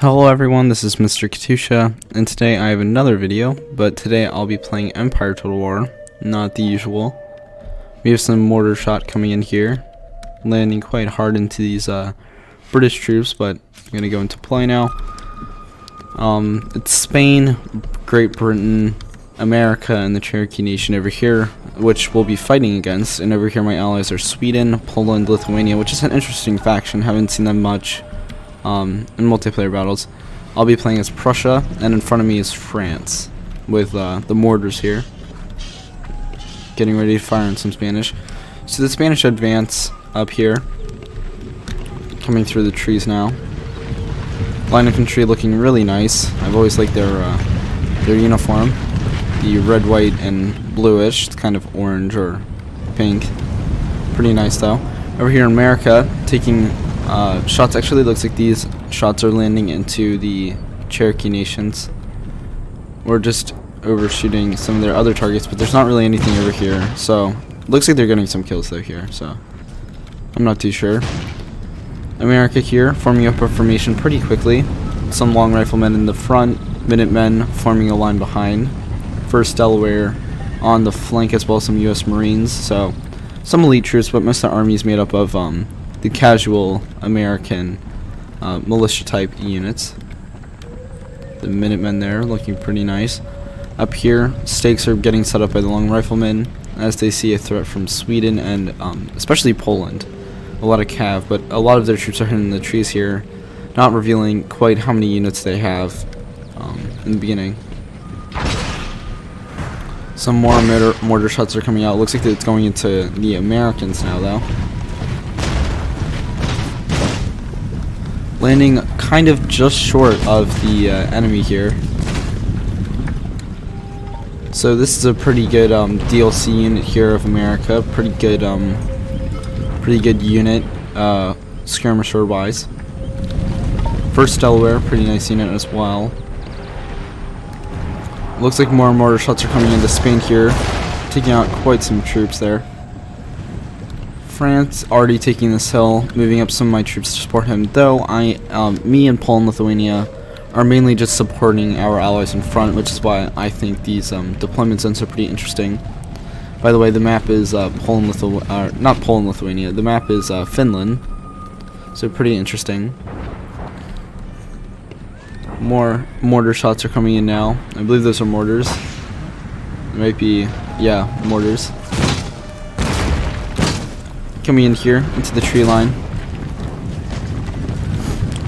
Hello everyone, this is Mr. Katusha, and today I have another video, but today I'll be playing Empire Total War, not the usual. We have some mortar shot coming in here, landing quite hard into these British troops, but I'm going to go into play now. It's Spain, Great Britain, America, and the Cherokee Nation over here, which we'll be fighting against, and over here my allies are Sweden, Poland, Lithuania, which is an interesting faction, haven't seen them much in multiplayer battles. I'll be playing as Prussia, and in front of me is France, with the mortars here. Getting ready to fire on some Spanish. So the Spanish advance up here, coming through the trees now. Line infantry looking really nice. I've always liked their uniform. The red, white, and bluish. It's kind of orange or pink. Pretty nice though. Over here in America, taking shots. Actually looks like these shots are landing into the Cherokee nations. We're just overshooting some of their other targets, but there's not really anything over here. So looks like they're getting some kills though here, so I'm not too sure. America here forming up a formation pretty quickly. Some long riflemen in the front, Minutemen forming a line behind. First Delaware on the flank, as well as some US Marines. So some elite troops, but most of the army is made up of the casual American militia type units. The Minutemen there looking pretty nice. Up here, stakes are getting set up by the long riflemen as they see a threat from Sweden and especially Poland. A lot of cav, but a lot of their troops are hidden in the trees here, not revealing quite how many units they have in the beginning. Some more mortar shots are coming out. Looks like it's going into the Americans now though. Landing kind of just short of the enemy here. So this is a pretty good DLC unit here of America. Pretty good unit, skirmisher wise. First Delaware, pretty nice unit as well. Looks like more mortar shots are coming into Spain here, taking out quite some troops there. France already taking this hill, moving up some of my troops to support him, though me and Poland, Lithuania are mainly just supporting our allies in front, which is why I think these deployment zones are pretty interesting. By the way, the map is not Poland, Lithuania, the map is Finland, so pretty interesting. More mortar shots are coming in now. I believe those are mortars. It might be, yeah, mortars. Coming in here into the tree line.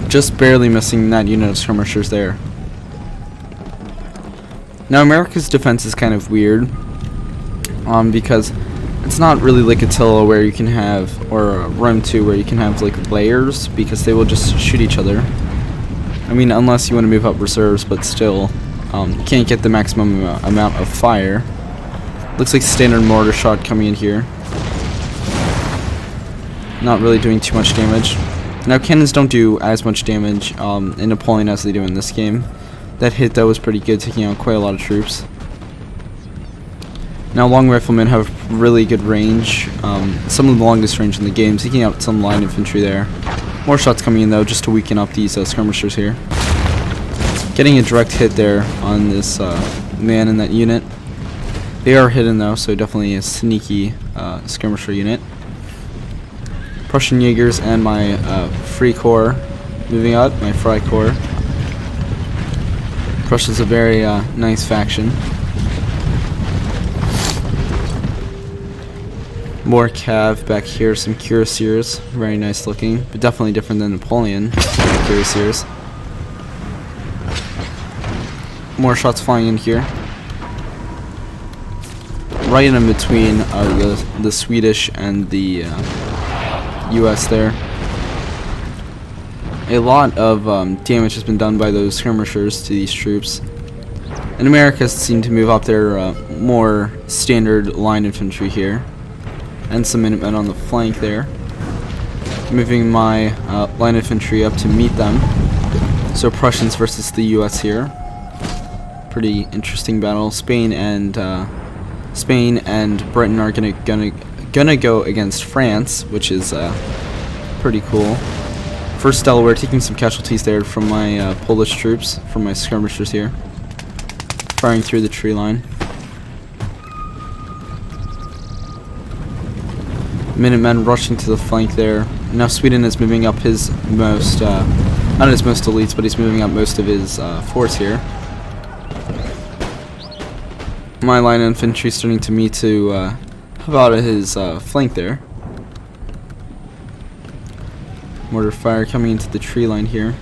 Just barely missing that unit of skirmishers there. Now America's defense is kind of weird, because it's not really like Attila where you can have, or Rome 2 where you can have like layers, because they will just shoot each other. I mean, unless you want to move up reserves, but still, you can't get the maximum amount of fire. Looks like standard mortar shot coming in here. Not really doing too much damage. Now cannons don't do as much damage in Napoleon as they do in this game. That hit though was pretty good, taking out quite a lot of troops. Now long riflemen have really good range, some of the longest range in the game, taking out some line infantry there. More shots coming in though, just to weaken up these skirmishers here. Getting a direct hit there on this man in that unit. They are hidden though, so definitely a sneaky skirmisher unit. Prussian Jaegers and my Free Corps moving up, my Freikorps. Prussia's a very nice faction. More cav back here, some cuirassiers, very nice looking, but definitely different than Napoleon cuirassiers. More shots flying in here. Right in between are the Swedish and the US there. A lot of damage has been done by those skirmishers to these troops. And America seemed to move up their more standard line infantry here. And some Minutemen on the flank there. Moving my line infantry up to meet them. So Prussians versus the US here. Pretty interesting battle. Spain and Britain are gonna go against France, which is pretty cool. First Delaware taking some casualties there from my Polish troops, from my skirmishers here. Firing through the tree line. Minutemen rushing to the flank there. Now Sweden is moving up his most, not his most elites, but he's moving up most of his force here. My line infantry starting to meet to help out at his flank there. Mortar fire coming into the tree line here.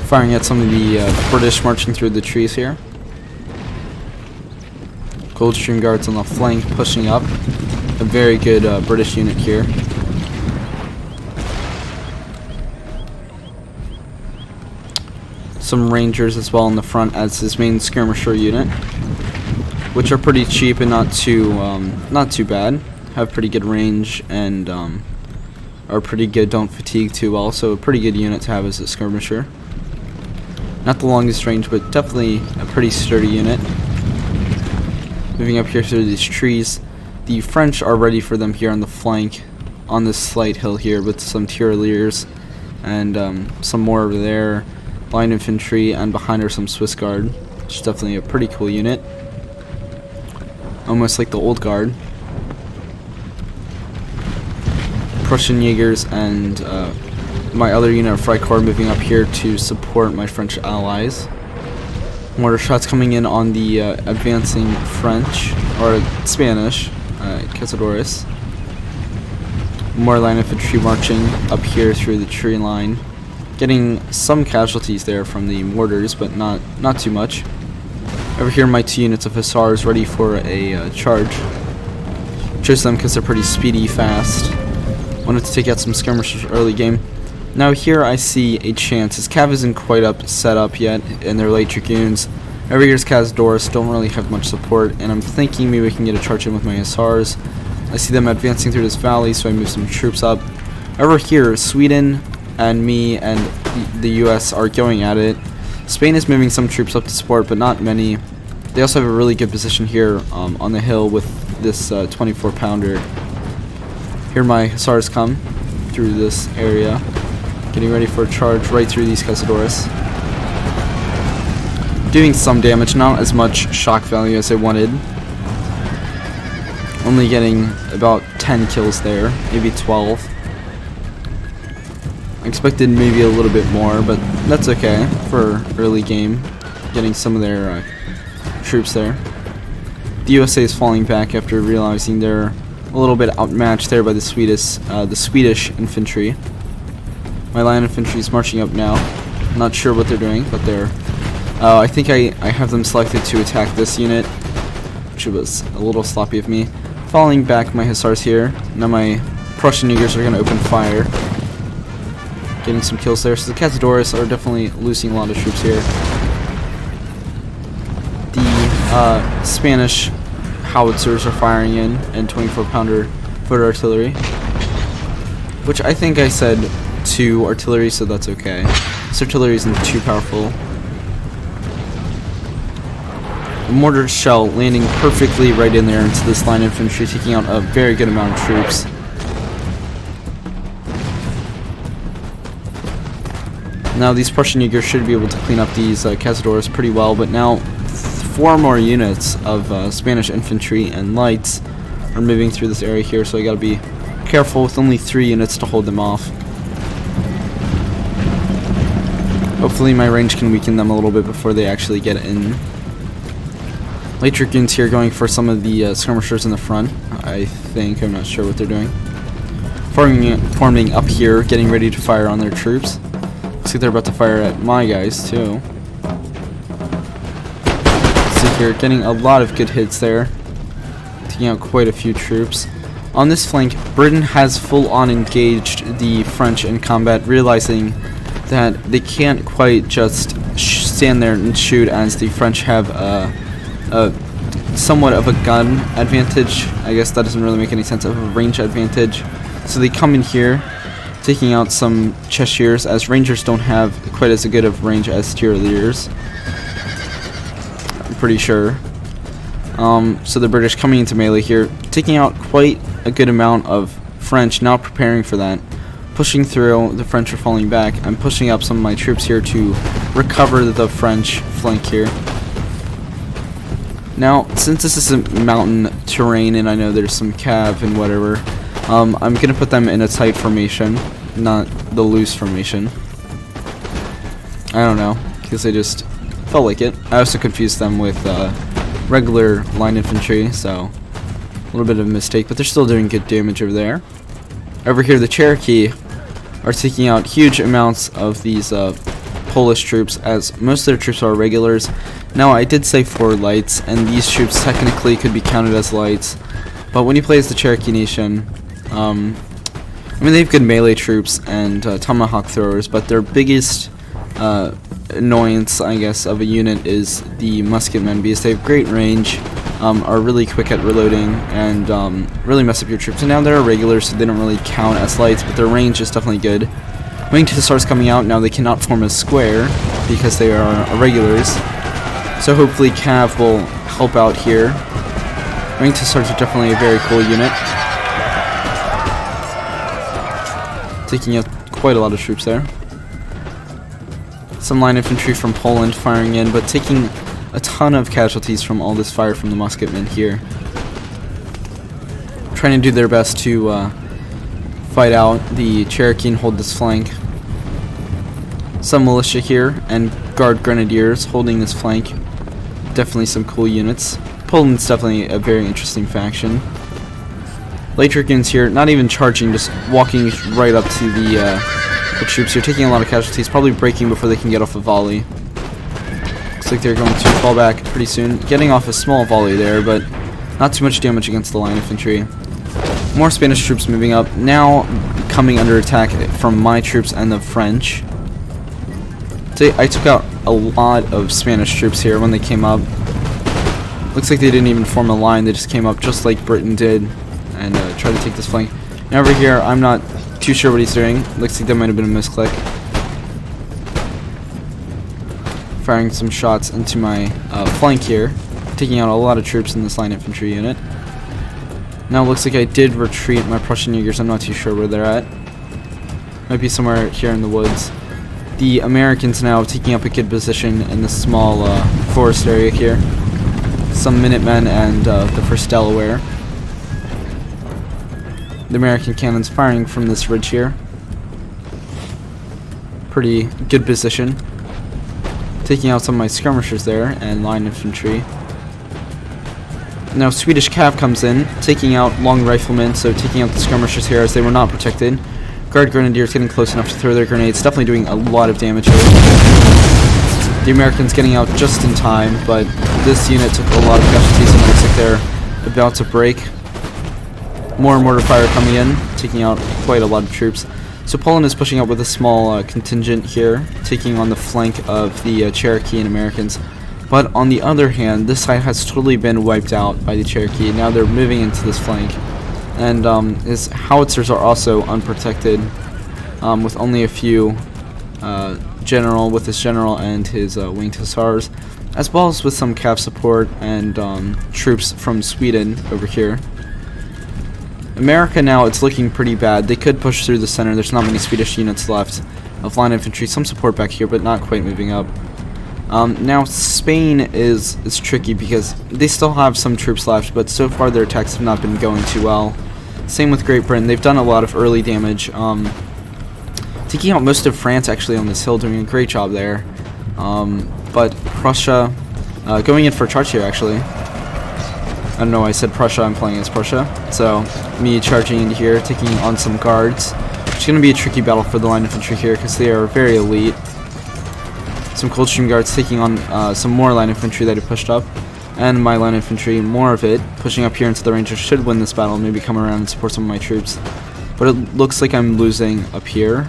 Firing at some of the British marching through the trees here. Coldstream Guards on the flank pushing up. A very good British unit here. Some Rangers as well in the front as his main skirmisher unit, which are pretty cheap and not too bad. Have pretty good range and are pretty good. Don't fatigue too well, so a pretty good unit to have as a skirmisher. Not the longest range, but definitely a pretty sturdy unit. Moving up here through these trees. The French are ready for them here on the flank, on this slight hill here with some tirailleurs and some more over there. Line infantry, and behind are some Swiss Guard, which is definitely a pretty cool unit. Almost like the old guard. Prussian Jaegers and my other unit of Freikorps moving up here to support my French allies. Mortar shots coming in on the advancing French, or Spanish, Cazadores. More line infantry marching up here through the tree line. Getting some casualties there from the mortars, but not too much. Over here, my 2 units of Hussars ready for a charge. Chose them because they're pretty speedy, fast. Wanted to take out some skirmishers early game. Now here I see a chance. His cav isn't quite set up yet, and their light dragoons. Over here's Cazadores, don't really have much support, and I'm thinking maybe we can get a charge in with my Hussars. I see them advancing through this valley, so I move some troops up. Over here, Sweden and me and the US are going at it. Spain is moving some troops up to support, but not many. They also have a really good position here on the hill with this 24-pounder. Here my Hussars come through this area, getting ready for a charge right through these Cazadores. Doing some damage, not as much shock value as I wanted. Only getting about 10 kills there, maybe 12. I expected maybe a little bit more, but that's okay for early game. Getting some of their troops there. The USA is falling back after realizing they're a little bit outmatched there by the Swedish infantry. My line infantry is marching up now. Not sure what they're doing, but they're... I think I have them selected to attack this unit, which was a little sloppy of me. Falling back my Hussars here. Now my Prussian Jaegers are going to open fire. Getting some kills there. So the Cazadores are definitely losing a lot of troops here. The Spanish howitzers are firing in, and 24-pounder foot artillery. Which I think I said 2 artillery, so that's okay. This artillery isn't too powerful. A mortar shell landing perfectly right in there into this line infantry, taking out a very good amount of troops. Now these Prussian Jaegers should be able to clean up these Cazadores pretty well, but now 4 more units of Spanish infantry and lights are moving through this area here, so I gotta be careful with only 3 units to hold them off. Hopefully my range can weaken them a little bit before they actually get in. Light dragoons here going for some of the skirmishers in the front, I think. I'm not sure what they're doing. Forming up here, getting ready to fire on their troops. Looks like they're about to fire at my guys too. See here, getting a lot of good hits there. Taking out quite a few troops. On this flank, Britain has full-on engaged the French in combat, realizing that they can't quite just stand there and shoot, as the French have somewhat of a gun advantage. I guess that doesn't really make any sense, of a range advantage. So they come in here, taking out some Cheshires, as Rangers don't have quite as good of range as tirailleurs. I'm pretty sure. So the British coming into melee here, taking out quite a good amount of French now preparing for that. Pushing through, the French are falling back. I'm pushing up some of my troops here to recover the French flank here. Now, since this is a mountain terrain and I know there's some cav and whatever, I'm going to put them in a tight formation, not the loose formation. I don't know, because I just felt like it. I also confused them with regular line infantry, so a little bit of a mistake, but they're still doing good damage over there. Over here, the Cherokee are taking out huge amounts of these Polish troops, as most of their troops are regulars. Now, I did say 4 lights, and these troops technically could be counted as lights, but when you play as the Cherokee Nation, I mean, they have good melee troops and tomahawk throwers, but their biggest annoyance, I guess, of a unit is the musketmen, because they have great range, are really quick at reloading, and really mess up your troops. And now they're regulars, so they don't really count as lights, but their range is definitely good. Winged Hussars coming out, now they cannot form a square because they are irregulars, so hopefully Cav will help out here. Winged Hussars are definitely a very cool unit, taking out quite a lot of troops there. Some line infantry from Poland firing in, but taking a ton of casualties from all this fire from the musketmen here. Trying to do their best to fight out the Cherokee and hold this flank. Some militia here and guard grenadiers holding this flank. Definitely some cool units. Poland's definitely a very interesting faction. Light Dragoons here, not even charging, just walking right up to the troops here, taking a lot of casualties, probably breaking before they can get off a volley. Looks like they're going to fall back pretty soon. Getting off a small volley there, but not too much damage against the line infantry. More Spanish troops moving up, now coming under attack from my troops and the French. I took out a lot of Spanish troops here when they came up. Looks like they didn't even form a line, they just came up just like Britain did and tried to take this flank. Now over here, I'm not too sure what he's doing. Looks like that might have been a misclick. Firing some shots into my flank here, taking out a lot of troops in this line infantry unit. Now it looks like I did retreat my Prussian Jaegers. I'm not too sure where they're at. Might be somewhere here in the woods. The Americans now taking up a good position in this small forest area here. Some Minutemen and the 1st Delaware. The American cannons firing from this ridge here. Pretty good position. Taking out some of my skirmishers there and line infantry. Now Swedish Cav comes in, taking out long riflemen, so taking out the skirmishers here as they were not protected. Guard grenadiers getting close enough to throw their grenades, definitely doing a lot of damage here. The Americans getting out just in time, but this unit took a lot of casualties and it looks like they're about to break. More mortar fire coming in, taking out quite a lot of troops. So Poland is pushing up with a small contingent here, taking on the flank of the Cherokee and Americans. But on the other hand, this side has totally been wiped out by the Cherokee. Now they're moving into this flank. And his howitzers are also unprotected, with only a few with his general and his winged hussars, as well as with some cav support and troops from Sweden over here. America now, it's looking pretty bad. They could push through the center. There's not many Swedish units left of line infantry. Some support back here, but not quite moving up. Now Spain is tricky because they still have some troops left, but so far their attacks have not been going too well. Same with Great Britain. They've done a lot of early damage. Taking out most of France actually on this hill, doing a great job there. But Prussia, going in for a charge here actually. I don't know why I said Prussia, I'm playing as Prussia. So, me charging into here, taking on some guards. It's going to be a tricky battle for the line infantry here because they are very elite. Some Coldstream Guards taking on some more line infantry that he pushed up. And my line infantry, more of it, pushing up here into the Rangers should win this battle, maybe come around and support some of my troops. But it looks like I'm losing up here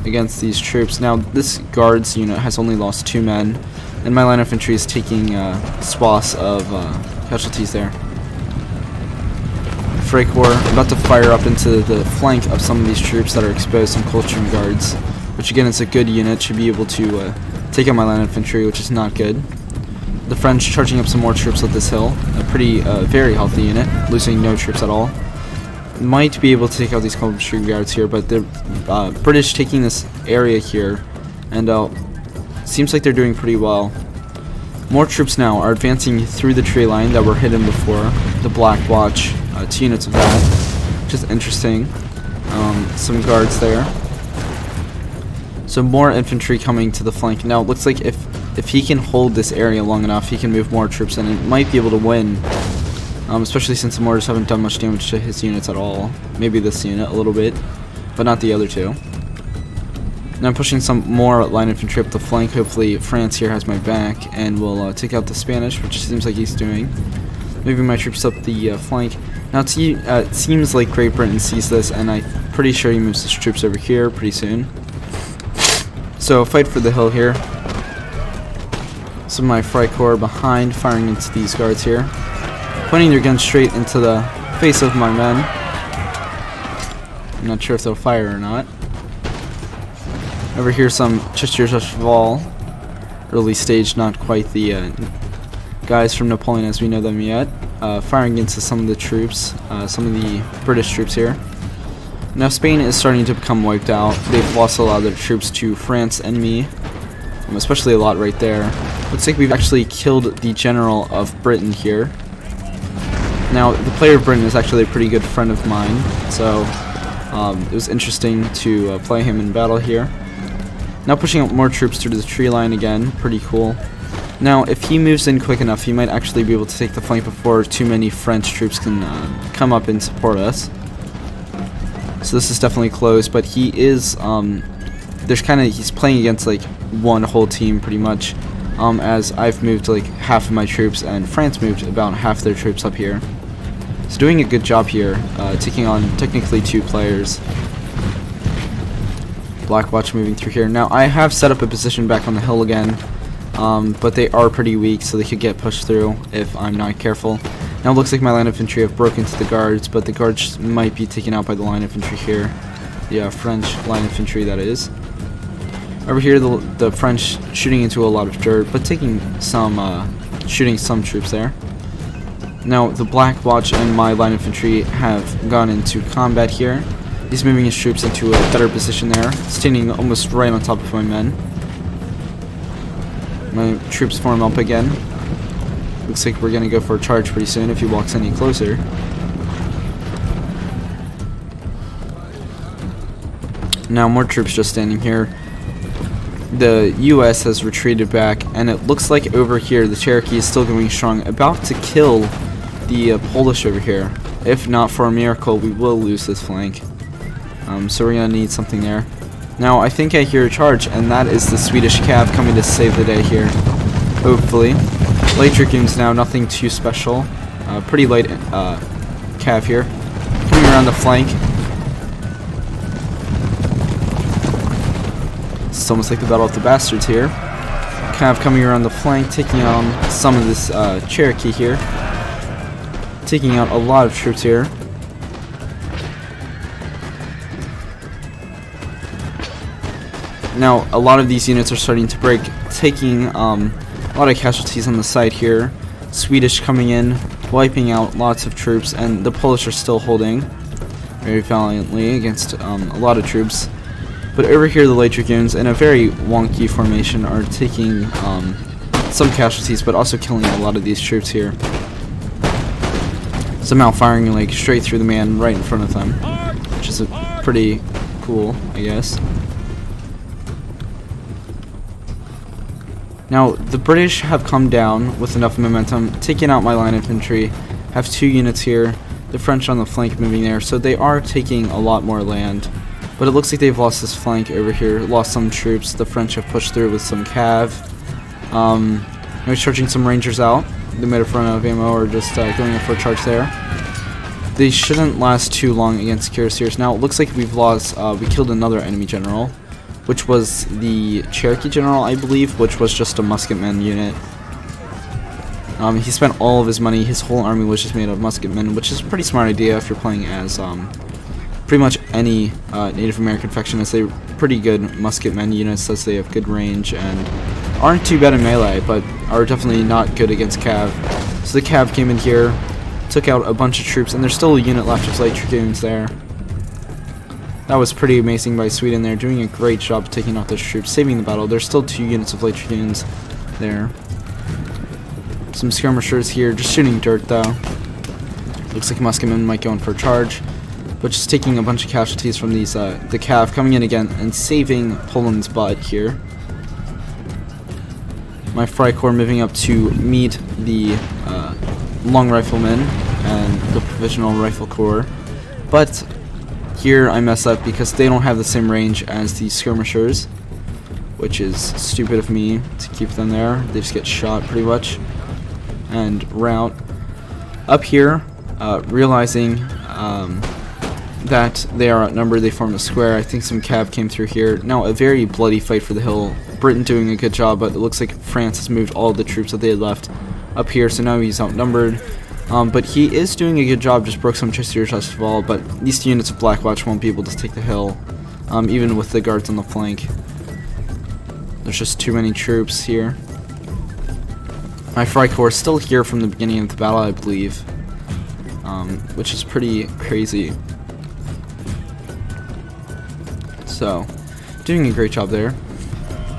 against these troops. Now, this Guards unit has only lost 2 men, and my line infantry is taking swaths of casualties there. Freikorps about to fire up into the flank of some of these troops that are exposed, some Coldstream Guards, which again is a good unit, should be able to take out my line infantry, which is not good. The French charging up some more troops at this hill, a pretty, very healthy unit, losing no troops at all. might be able to take out these infantry guards here, but the British taking this area here, and seems like they're doing pretty well. More troops now are advancing through the tree line that were hidden before. The Black Watch, 2 units of that, which is interesting. Some guards there. So more infantry coming to the flank. Now it looks like if he can hold this area long enough, he can move more troops in and might be able to win. Especially since the mortars haven't done much damage to his units at all. Maybe this unit a little bit, but not the other two. Now I'm pushing some more line infantry up the flank. Hopefully France here has my back and will take out the Spanish, which seems like he's doing. Moving my troops up the flank. Now it seems like Great Britain sees this, and I'm pretty sure he moves his troops over here pretty soon. So fight for the hill here. Some of my Freikorps behind, firing into these guards here. Pointing their guns straight into the face of my men. I'm not sure if they'll fire or not. Over here, some Chasseurs-à-Cheval. Early stage, not quite the guys from Napoleon as we know them yet. Firing into some of the troops, some of the British troops here. Now Spain is starting to become wiped out. They've lost a lot of their troops to France and me. Especially a lot right there. Looks like we've actually killed the general of Britain here. Now, the player of Britain is actually a pretty good friend of mine, so it was interesting to play him in battle here. Now pushing up more troops through the tree line again, pretty cool. Now, if he moves in quick enough, he might actually be able to take the flank before too many French troops can come up and support us. So this is definitely close, but he is, he's playing against like one whole team pretty much, as I've moved like half of my troops and France moved about half their troops up here. So doing a good job here, taking on technically 2 players. Black Watch moving through here. Now I have set up a position back on the hill again, but they are pretty weak, so they could get pushed through if I'm not careful. Now it looks like my line infantry have broken to the guards, but the guards might be taken out by the line infantry here. The French line infantry, that is. Over here, the French shooting into a lot of dirt, but taking some, shooting some troops there. Now, the Black Watch and my line infantry have gone into combat here. He's moving his troops into a better position there, standing almost right on top of my men. My troops form up again. Looks like we're going to go for a charge pretty soon if he walks any closer. Now, more troops just standing here. The US has retreated back, and it looks like over here the Cherokee is still going strong, about to kill the Polish over here. If not for a miracle, we will lose this flank. So we're going to need something there. Now I think I hear a charge, and that is the Swedish cav coming to save the day here. Hopefully. Light Dragoons now, nothing too special. Pretty light cav here. Coming around the flank. It's almost like the Battle of the Bastards here. Cav coming around the flank, taking on some of this Cherokee here. Taking out a lot of troops here. Now, a lot of these units are starting to break, taking a lot of casualties on the side here. Swedish coming in, wiping out lots of troops, and the Polish are still holding very valiantly against a lot of troops. But over here, the Light Dragoons, in a very wonky formation, are taking some casualties, but also killing a lot of these troops here. Somehow firing like straight through the man right in front of them, which is pretty cool, I guess. Now, the British have come down with enough momentum, taking out my line infantry, have 2 units here, the French on the flank moving there, so they are taking a lot more land. But it looks like they've lost this flank over here, lost some troops. The French have pushed through with some cav. They're charging some rangers out. They might have run out of ammo or just going in for a charge there. They shouldn't last too long against cuirassiers. Now, it looks like we've lost, we killed another enemy general, which was the Cherokee general, I believe, which was just a musketman unit. He spent all of his money, his whole army was just made of musketmen, which is a pretty smart idea if you're playing as pretty much any Native American faction, as they're pretty good musketmen units, as they have good range and aren't too bad in melee, but are definitely not good against cav. So the cav came in here, Took out a bunch of troops, and there's still a unit left of light dragoons there. That was pretty amazing by Sweden there, doing a great job taking out those troops, saving the battle. There's still 2 units of light dragoons there. Some skirmishers here, just shooting dirt though. Looks like Musketmen might go in for a charge, but just taking a bunch of casualties from these, the Cav coming in again and saving Poland's butt here. My Freikorps moving up to meet the long riflemen and the provisional rifle corps, but here I mess up because they don't have the same range as the skirmishers, which is stupid of me to keep them there. They just get shot pretty much and rout. Up here, realizing that they are outnumbered, they form a square. I think some Cav came through here. Now a very bloody fight for the hill. Britain doing a good job, but it looks like France has moved all the troops that they had left up here, so now he's outnumbered. But he is doing a good job, just broke some Chasseurs first of all, but these 2 units of Black Watch won't be able to take the hill, even with the guards on the flank. There's just too many troops here. My Freikorps is still here from the beginning of the battle, I believe, which is pretty crazy. So, doing a great job there.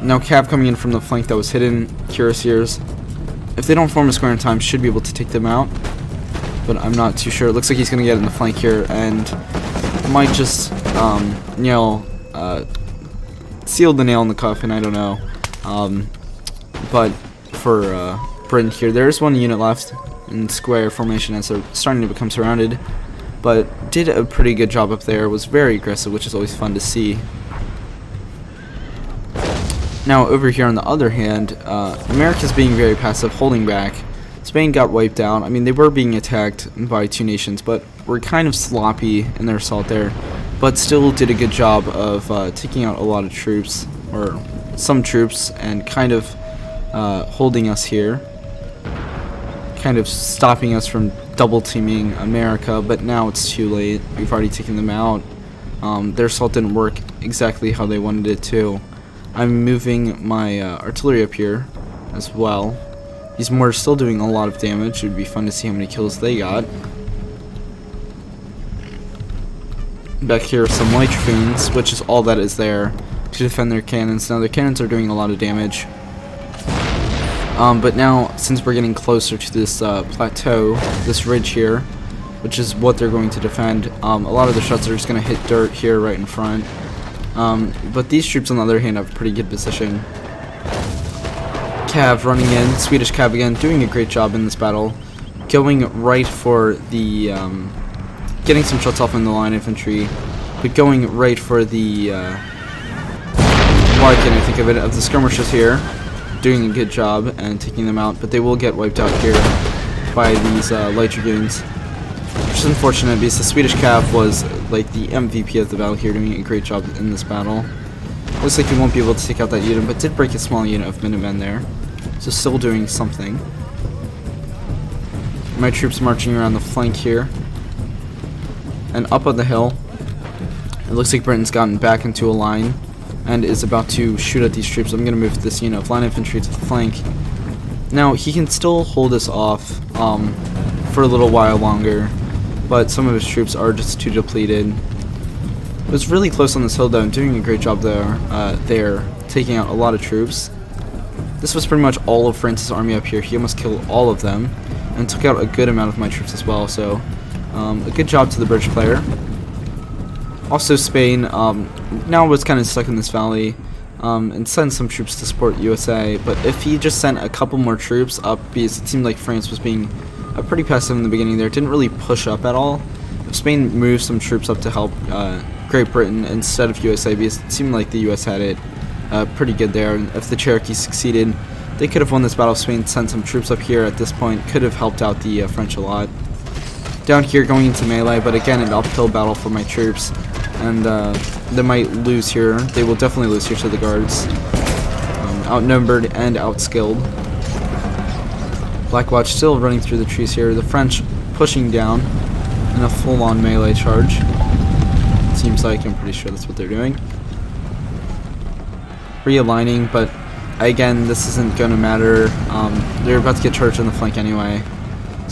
Now Cav coming in from the flank that was hidden. Cuirassiers, if they don't form a square in time, should be able to take them out, but I'm not too sure. It looks like he's gonna get in the flank here and might just seal the nail in the coffin, I don't know. But for Britain here, there's 1 unit left in square formation as they're starting to become surrounded, but did a pretty good job up there, was very aggressive, which is always fun to see. Now over here on the other hand, America's being very passive, holding back. Spain got wiped out. I mean, they were being attacked by 2 nations, but were kind of sloppy in their assault there, but still did a good job of taking out a lot of troops, or some troops, and kind of holding us here, kind of stopping us from double teaming America, but now it's too late. We've already taken them out. Their assault didn't work exactly how they wanted it to. I'm moving my artillery up here as well. These mortars still doing a lot of damage. It would be fun to see how many kills they got. Back here are some light dragoons, which is all that is there to defend their cannons. Now their cannons are doing a lot of damage. But now, since we're getting closer to this plateau, this ridge here, which is what they're going to defend, a lot of the shots are just going to hit dirt here right in front. But these troops on the other hand have a pretty good position. Cav running in, Swedish Cav again, doing a great job in this battle, going right for the, getting some shots off in the line infantry, but going right for the, why can't I think of it, of the skirmishers here, doing a good job and taking them out, but they will get wiped out here by these light dragoons, which is unfortunate because the Swedish Cav was like the MVP of the battle here, doing a great job in this battle. Looks like he won't be able to take out that unit, but did break a small unit of Minutemen there, so still doing something. My troops marching around the flank here, and up on the hill. It looks like Britain's gotten back into a line and is about to shoot at these troops. I'm going to move this unit of line infantry to the flank. Now, he can still hold us off for a little while longer, but some of his troops are just too depleted. It was really close on this hill, though, and doing a great job there, taking out a lot of troops. This was pretty much all of France's army up here. He almost killed all of them, and took out a good amount of my troops as well, so a good job to the bridge player. Also, Spain now was kind of stuck in this valley, and sent some troops to support USA, but if he just sent a couple more troops up, because it seemed like France was being pretty passive in the beginning there, didn't really push up at all. If Spain moved some troops up to help Great Britain instead of USA, because it seemed like the US had it pretty good there, and if the Cherokee succeeded, they could have won this battle. Spain sent some troops up here at this point, could have helped out the French a lot. Down here going into melee, but again an uphill battle for my troops, and they might lose here. They will definitely lose here to the guards. Outnumbered and outskilled. Black Watch still running through the trees here. The French pushing down in a full-on melee charge. It seems like, I'm pretty sure that's what they're doing. Realigning, but again, this isn't going to matter. They're about to get charged on the flank anyway,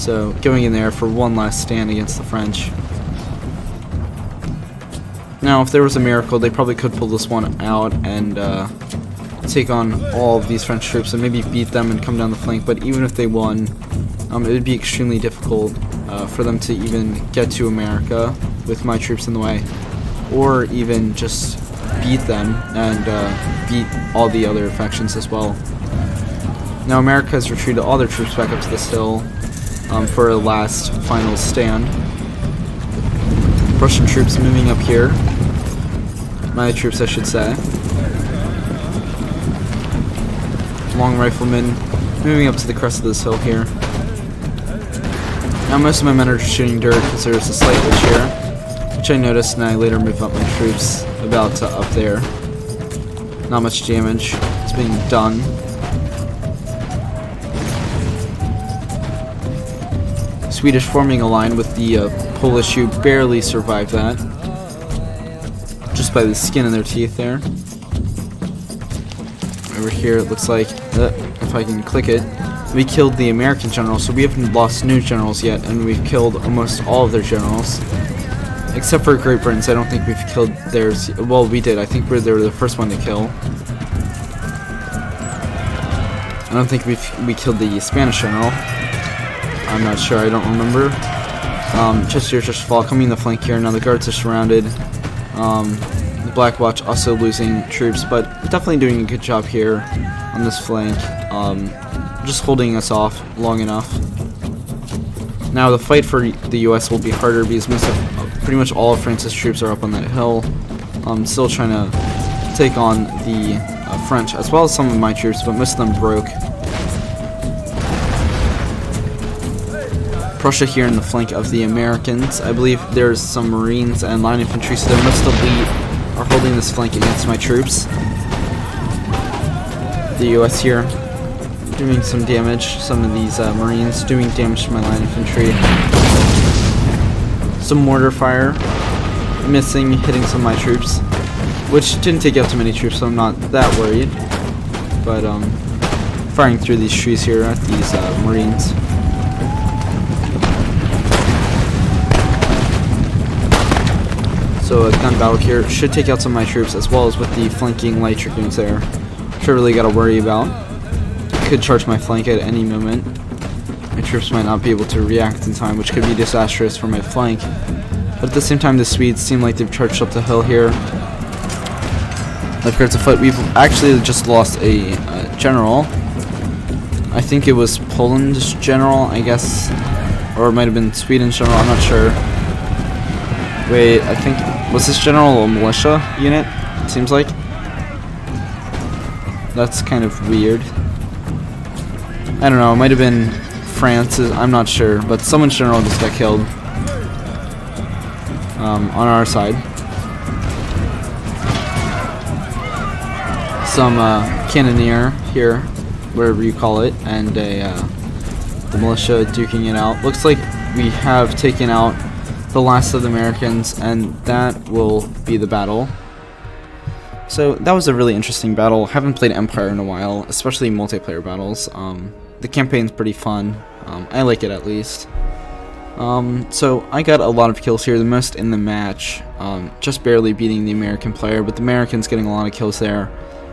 So going in there for one last stand against the French. Now, if there was a miracle, they probably could pull this one out and take on all of these French troops and maybe beat them and come down the flank. But even if they won, it would be extremely difficult for them to even get to America with my troops in the way, or even just beat them and beat all the other factions as well. Now America has retreated all their troops back up to this hill for a last final stand. Russian troops moving up here. My troops, I should say. Long riflemen moving up to the crest of this hill here. Now most of my men are shooting dirt because there's a slight glitch here, which I noticed, and I later move up my troops about up there. Not much damage is being done. Swedish forming a line with the Polish, who barely survived that, just by the skin in their teeth there. Over here it looks like, if I can click it, we killed the American general, so we haven't lost new generals yet, and we've killed almost all of their generals. Except for Great Britain's, I don't think we've killed theirs. Well, we did. I think they were the first one to kill. I don't think we killed the Spanish general. I'm not sure. I don't remember. Chester just fall coming in the flank here. Now the guards are surrounded. The Black Watch also losing troops, but definitely doing a good job here on this flank. Just holding us off long enough. Now the fight for the US will be harder because pretty much all of France's troops are up on that hill. Still trying to take on the French, as well as some of my troops, but most of them broke. Prussia here in the flank of the Americans. I believe there's some Marines and line infantry, so they must have are holding this flank against my troops. The US here doing some damage. Some of these Marines doing damage to my line infantry. Some mortar fire missing, hitting some of my troops, which didn't take out too many troops, so I'm not that worried. But firing through these trees here at these Marines. So a gun battle here should take out some of my troops, as well as with the flanking light dragoons there, which I really got to worry about. Could charge my flank at any moment. My troops might not be able to react in time, which could be disastrous for my flank. But at the same time, the Swedes seem like they've charged up the hill here. Lifeguards afoot. We've actually just lost a general. I think it was Poland's general, I guess, or it might have been Sweden's general. I'm not sure. Wait, I think, was this general a militia unit? It seems like. That's kind of weird. I don't know, it might have been France's, I'm not sure, but someone's general just got killed on our side. Some cannoneer here, wherever you call it, and the militia duking it out. Looks like we have taken out the last of the Americans, and that will be the battle. So that was a really interesting battle. Haven't played Empire in a while, especially multiplayer battles. The campaign's pretty fun. I like it, at least. So I got a lot of kills here, the most in the match, just barely beating the American player, but the Americans getting a lot of kills there,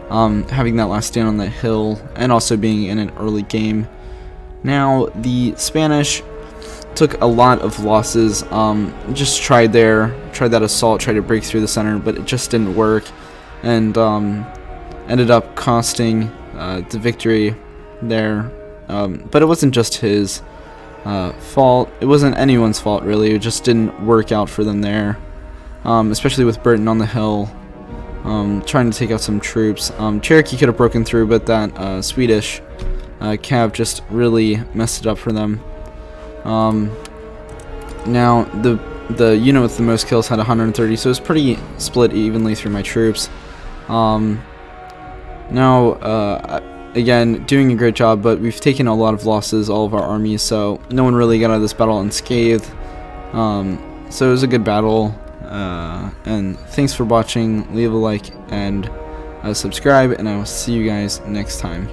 having that last stand on that hill, and also being in an early game. Now the Spanish took a lot of losses. Just tried that assault, tried to break through the center, but it just didn't work, and ended up costing the victory there. But it wasn't just his fault. It wasn't anyone's fault, really. It just didn't work out for them there, especially with Britain on the hill, trying to take out some troops. Cherokee could have broken through, but that Swedish cav just really messed it up for them. Now the unit with the most kills had 130, so it was pretty split evenly through my troops. Again, doing a great job, but we've taken a lot of losses, all of our armies, so no one really got out of this battle unscathed. So it was a good battle, and thanks for watching. Leave a like and subscribe, and I will see you guys next time.